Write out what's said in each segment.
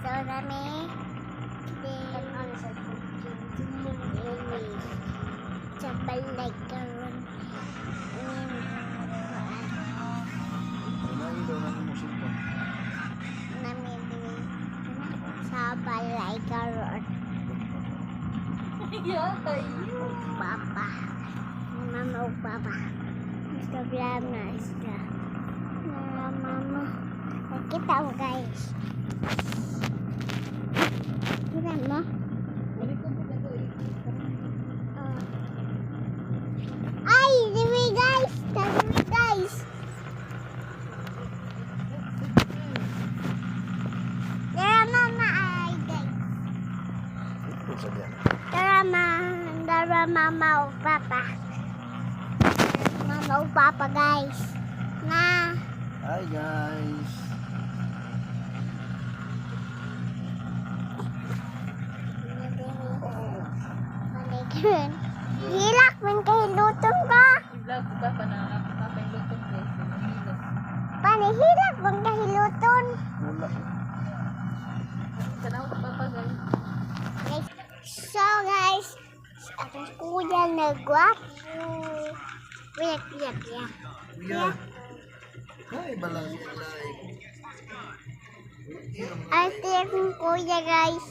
So nami sa balay karon nami sa balay karon papa mama o papa Instagram na isda na mama kita mo guys kita mo ay dimi guys Tara mama ay guys Tara mama o papa Mama o papa guys na Hi guys. Hilak man kay lutong ka. I-vlog ko ba pa na lutong guys? Panihilak man kay luton. Wala. Tanaw ko pa guys. So guys, atong kuya nagwapo. Kuya. Kuya. Hi balang live. Ate akong kuya guys.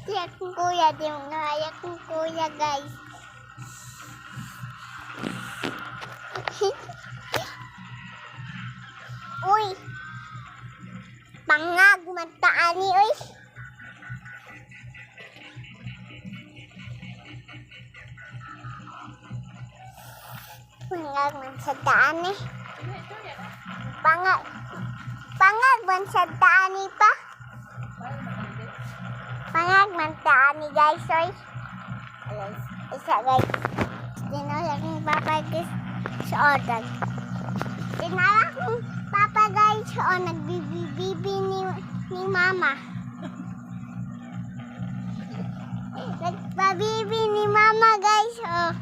Ate akong kuya, di mo ngaya akong kuya guys. Uy! Pangag mataani uy! Pangag man sa daan eh. Pangag man sa daan eh pa. Pangag man daan eh guys oy. Isa guys. Dinala kong papa guys sa odag. Dinala kong papa guys o nagbibibi ni mama. Nagpabibi ni mama guys oh.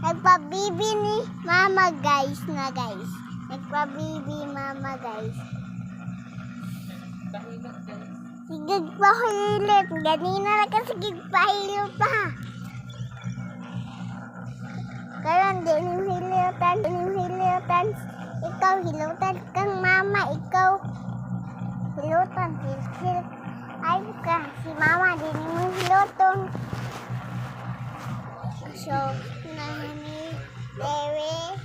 Nagpabibi ni mama guys na guys. Nagpabibi mama guys. Pahilot guys. Sigig pahilot. Ganina na ka sigig pahilot pa. Karon din yung hilutan. Ikaw hilutan kang mama. Ikaw hilutan. Ay ka. Si mama din yung hilutan. So, nani, Dewi,